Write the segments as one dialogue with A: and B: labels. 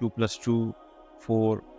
A: 2+2 4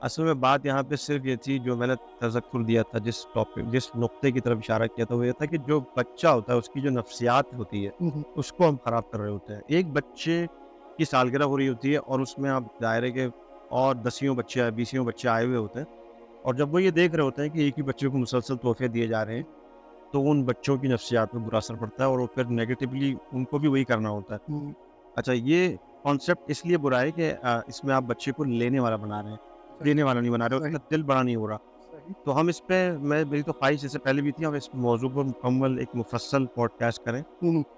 A: اصل میں بات یہاں پہ صرف یہ تھی، جو میں نے تذکر دیا تھا، جس نقطے کی طرف اشارہ کیا تھا، وہ یہ تھا کہ جو بچہ ہوتا ہے اس کی جو نفسیات ہوتی ہے اس کو ہم خراب کر رہے ہوتے ہیں. ایک بچے کی سالگرہ ہو رہی ہوتی ہے اور اس میں آپ دائرے کے اور 10 بچے 20 بچے آئے ہوئے ہوتے ہیں، اور جب وہ یہ دیکھ رہے ہوتے ہیں کہ ایک ہی بچے کو مسلسل تحفے دیے جا رہے ہیں، تو ان بچوں کی نفسیات پہ برا اثر پڑتا ہے اور وہ پھر نیگیٹولی ان کو بھی وہی کرنا ہوتا ہے. اچھا، یہ کانسیپٹ اس لیے برا ہے کہ اس میں آپ بچے کو لینے والا بنا رہے ہیں، دینے والا نہیں بنا رہے، اس کا دل بڑا نہیں ہو رہا. تو ہم اس پہ، میری تو خواہش اس سے پہلے بھی تھی، ہم اس موضوع پر مکمل ایک مفصل پوڈ کاسٹ کریں،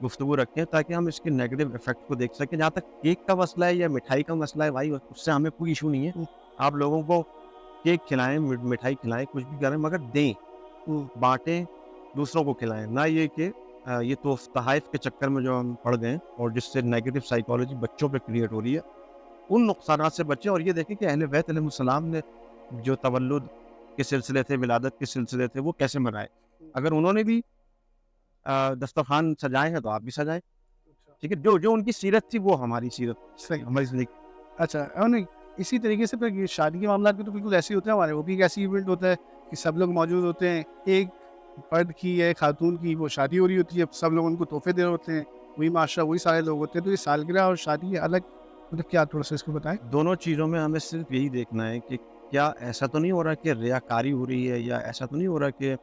A: گفتگو رکھیں، تاکہ ہم اس کے نیگیٹو افیکٹ کو دیکھ سکیں. جہاں تک کیک کا مسئلہ ہے یا مٹھائی کا مسئلہ ہے بھائی، اس سے ہمیں کوئی ایشو نہیں ہے. آپ لوگوں کو کیک کھلائیں، مٹھائی کھلائیں، کچھ بھی کریں، مگر دیں، بانٹیں، دوسروں کو کھلائیں. نہ یہ کہ یہ تحائف کے چکر میں جو ہم پڑ گئے اور جس سے نیگیٹو سائیکالوجی بچوں پہ کریٹ ہو رہی ہے، ان نقصانات سے بچیں. اور یہ دیکھیں کہ اہل بیت علیہ السلام نے جو تولد کے سلسلے تھے، ولادت کے سلسلے تھے، وہ کیسے منائے. اگر انہوں نے بھی دسترخوان سجائے ہیں تو آپ بھی سجائیں. ٹھیک ہے، جو ان کی سیرت تھی وہ ہماری سیرت،
B: صحیح.
A: ہماری زندگی.
B: اچھا، اور نہیں اسی طریقے سے پھر شادی کے معاملات بھی تو بالکل ایسے ہوتے ہیں ہمارے. وہ بھی ایک ایسی ایونٹ ہوتا ہے کہ سب لوگ موجود ہوتے ہیں. ایک مرد کی یا خاتون کی وہ شادی ہو رہی ہوتی ہے، سب لوگ ان کو تحفے دے رہے ہوتے ہیں، وہی معاشرہ، وہی سارے لوگ ہوتے ہیں. تو یہ سالگرہ اور شادی الگ، مطلب کیا تھوڑا سا اس کو بتائیں.
A: دونوں چیزوں میں ہمیں صرف یہی دیکھنا ہے کہ کیا ایسا تو نہیں ہو رہا کہ ریاکاری ہو رہی ہے، یا ایسا تو نہیں ہو رہا کہ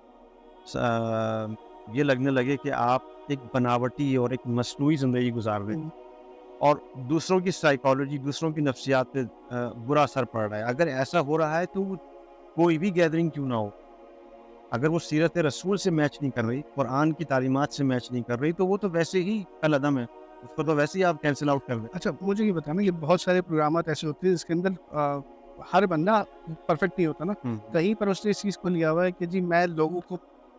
A: یہ لگنے لگے کہ آپ ایک بناوٹی اور ایک مصنوعی زندگی گزار رہے ہیں اور دوسروں کی سائیکالوجی، دوسروں کی نفسیات پہ برا اثر پڑ رہا ہے. اگر ایسا ہو رہا ہے تو کوئی بھی گیدرنگ کیوں نہ ہو، اگر وہ سیرت رسول سے میچ نہیں کر رہی، قرآن کی تعلیمات سے میچ نہیں کر رہی، تو وہ تو ویسے ہی کل عدم ہے، اس کو تو ویسے ہی آپ کینسل آؤٹ کر دیں.
B: اچھا، مجھے یہ بتانا، یہ بہت سارے پروگرامات ایسے ہوتے ہیں جس کے اندر ہر بندہ پرفیکٹ نہیں ہوتا نا. کہیں پر اس نے اس چیز کو لیا ہوا ہے کہ جی میں لوگوں کو،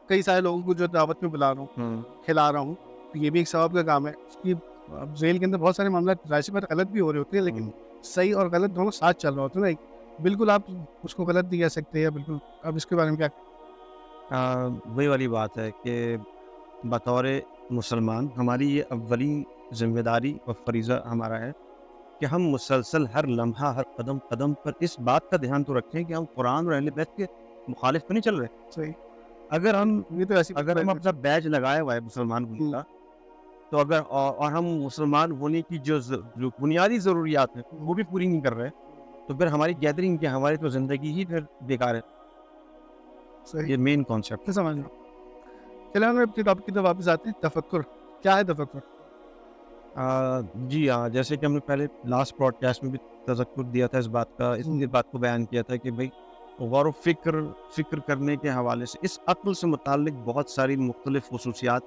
B: کئی سارے لوگوں کو جو دعوت میں بلا رہا ہوں، کھلا رہا ہوں، تو یہ بھی ایک ثواب کا کام ہے. اس کی ذیل کے اندر بہت سارے معاملات ظاہر سی بات غلط بھی ہو رہے ہوتے ہیں، لیکن صحیح اور غلط دونوں ساتھ چل رہا ہوتا ہے نا. بالکل آپ اس کو غلط نہیں کہہ سکتے، یا بالکل. اب اس کے بارے میں کیا؟
A: وہی والی بات ہے کہ بطور مسلمان ہماری یہ اولین ذمہ داری اور فریضہ ہمارا ہے کہ ہم مسلسل ہر لمحہ، ہر قدم قدم پر اس بات کا دھیان تو رکھیں کہ ہم قرآن اور اہل بیت کے مخالف تو نہیں چل رہے.
B: صحیح.
A: اگر ہم
B: یہ تو ایسی
A: اپنا بیج لگائے ہوا ہے مسلمان ہونے کا، تو اگر اور ہم مسلمان ہونے کی جو بنیادی ضروریات ہیں وہ بھی پوری نہیں کر رہے، تو پھر ہماری گیدرنگ کیا، ہماری تو زندگی ہی پھر بیکار ہے.
B: صحیح.
A: یہ مین کانسیپٹ.
B: سمجھ لو. چلے ہم اپنے ٹاپک کی طرف واپس آتے ہیں. تفکر کیا ہے؟ تفکر
A: جی ہاں، جیسے کہ ہم نے پہلے لاسٹ پوڈ کاسٹ میں بھی تذکر دیا تھا اس بات کا، اس بات کو بیان کیا تھا کہ بھائی غور و فکر کرنے کے حوالے سے اس عقل سے متعلق بہت ساری مختلف خصوصیات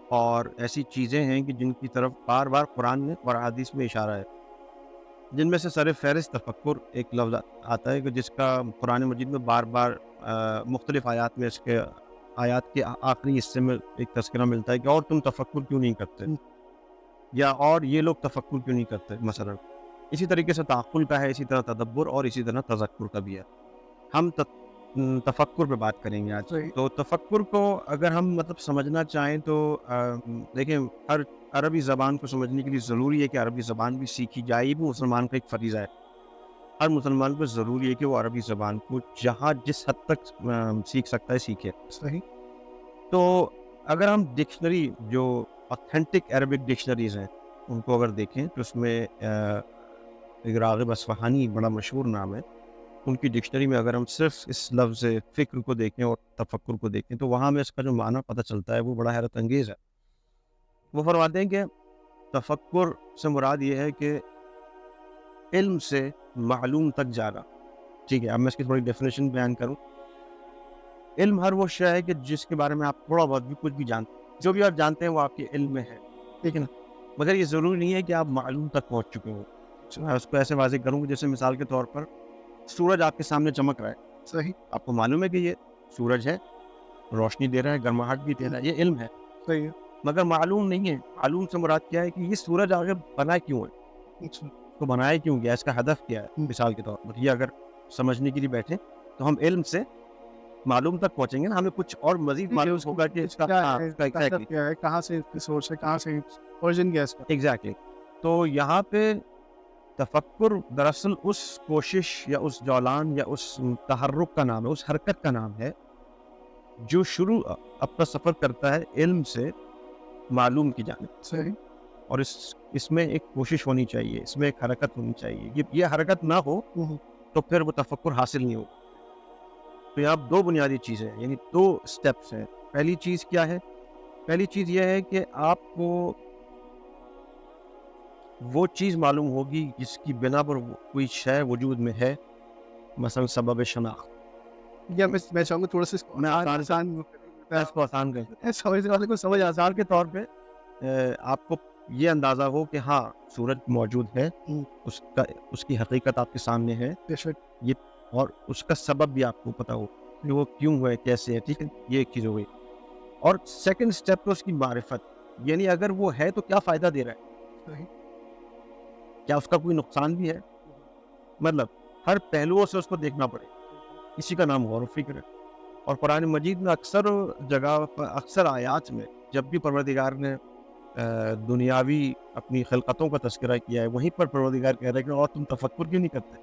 A: اور ایسی چیزیں ہیں کہ جن کی طرف بار بار قرآن میں اور حدیث میں اشارہ ہے، جن میں سے سر فہرست تفکر ایک لفظ آتا ہے کہ جس کا قرآن مجید میں بار بار مختلف آیات میں، اس کے آیات کے آخری حصے میں ایک تذکرہ ملتا ہے کہ اور تم تفکر کیوں نہیں کرتے، یا اور یہ لوگ تفکر کیوں نہیں کرتے مثلا. اسی طریقے سے تعقل کا ہے، اسی طرح تدبر اور اسی طرح تذکر کا بھی ہے. ہم تفکر پہ بات کریں گے آج. تو تفکر کو اگر ہم مطلب سمجھنا چاہیں تو دیکھیں، ہر عربی زبان کو سمجھنے کے لیے ضروری ہے کہ عربی زبان بھی سیکھی جائے. یہ بھی مسلمان کا ایک فریضہ ہے. ہر مسلمان کو ضروری ہے کہ وہ عربی زبان کو جس حد تک سیکھ سکتا ہے سیکھے.
B: صحیح.
A: تو اگر ہم ڈکشنری، جو اوتھینٹک عربک ڈکشنریز ہیں، ان کو اگر دیکھیں تو اس میں ایک راغب اصفہانی بڑا مشہور نام ہے، ان کی ڈکشنری میں اگر ہم صرف اس لفظ فکر کو دیکھیں اور تفکر کو دیکھیں تو وہاں میں اس کا جو معنی پتہ چلتا ہے وہ بڑا حیرت انگیز ہے. وہ فرماتے ہیں کہ تفکر سے مراد یہ ہے کہ علم سے معلوم تک جانا. ٹھیک ہے، اب میں اس کی تھوڑی ڈیفینیشن بیان کروں. علم ہر وہ شے ہے کہ جس کے بارے میں آپ تھوڑا بہت بھی کچھ بھی جانتے ہیں، جو بھی آپ جانتے ہیں وہ آپ کے علم میں ہے، ٹھیک ہے نا. مگر یہ ضروری نہیں ہے کہ آپ معلوم تک پہنچ چکے ہوں. میں اس کو ایسے واضح کروں گا، جیسے مثال کے طور پر سورج آپ کے سامنے چمک رہا ہے.
B: صحیح.
A: آپ کو معلوم ہے کہ یہ سورج ہے، روشنی دے رہا ہے، گرماہٹ بھی دے رہا ہے، یہ علم ہے.
B: صحیح.
A: مگر معلوم نہیں ہے. معلوم سے مراد کیا ہے کہ یہ سورج آگے بنا کیوں ہے، اس کو بنایا کیوں گیا، اس کا ہدف کیا ہے. مثال کے طور پر یہ اگر سمجھنے کے لیے بیٹھیں تو ہم علم سے معلوم تک پہنچیں گے نا، ہمیں کچھ اور مزید معلوم ہوگا کہ اس کا
B: کیا ہے، کہاں سے سورس ہے، کہاں سے اورجن کیا ہے اس کا.
A: ایگزیکٹلی. تو یہاں پہ تفکر دراصل اس کوشش یا اس جولان یا اس تحرک کا نام ہے، اس حرکت کا نام ہے جو شروع اپنا سفر کرتا ہے علم سے معلوم کی جانب،
B: صحیح.
A: اور اس میں ایک کوشش ہونی چاہیے، اس میں ایک حرکت ہونی چاہیے. یہ حرکت نہ ہو تو پھر وہ تفکر حاصل نہیں ہوگا. تو یہاں دو بنیادی چیزیں ہیں، یعنی دو سٹیپس ہیں. پہلی چیز کیا ہے؟ پہلی چیز یہ ہے کہ آپ کو وہ چیز معلوم ہوگی جس کی بنا پر کوئی شے وجود میں ہے، مثلا سبب شناخت.
B: یا میں چاہوں گا تھوڑا سا اس کو
A: میں
B: آسان
A: اس کو آسان کر دوں.
B: سمجھنے والے کو سمجھ آسان.
A: مثال کے طور پہ آپ کو یہ اندازہ ہو کہ ہاں سورج موجود ہے، اس کی حقیقت آپ کے سامنے ہے،
B: بے شک.
A: یہ اور اس کا سبب بھی آپ کو پتا ہو کہ وہ کیوں ہے، کیسے ہے. ٹھیک ہے، یہ ایک چیز ہو گئی. اور سیکنڈ اسٹیپ تو اس کی معرفت، یعنی اگر وہ ہے تو کیا فائدہ دے رہا ہے،
B: صحیح.
A: کیا اس کا کوئی نقصان بھی ہے. مطلب ہر پہلوؤں سے اس کو دیکھنا پڑے. اسی کا نام غور و فکر ہے. اور قرآن مجید میں اکثر جگہ پر، اکثر آیات میں جب بھی پروردگار نے دنیاوی اپنی خلقتوں کا تذکرہ کیا ہے، وہیں پر پروردگار کہہ رہے ہیں کہ اور تم تفکر کیوں نہیں کرتے؟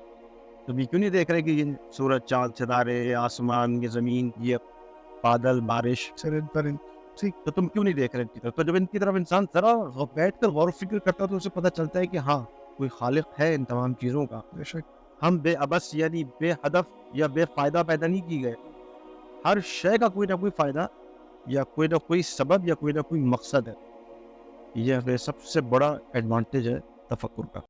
A: تم یہ کیوں نہیں دیکھ رہے کہ یہ سورج، چاند، ستارے، آسمان، یہ زمین، یہ بادل، بارش، تو تم کیوں نہیں دیکھ رہے ان کی طرف؟ تو جب ان کی طرف انسان ذرا بیٹھ کر غور و فکر کرتا ہے تو اسے پتہ چلتا ہے کہ ہاں کوئی خالق ہے ان تمام چیزوں کا.
B: بے شک.
A: ہم بے عبث یعنی بے ہدف یا بے فائدہ پیدا نہیں کی گئے. ہر شے کا کوئی نہ کوئی فائدہ یا کوئی نہ کوئی سبب یا کوئی نہ کوئی مقصد ہے. یہ سب سے بڑا ایڈوانٹیج ہے تفکر کا.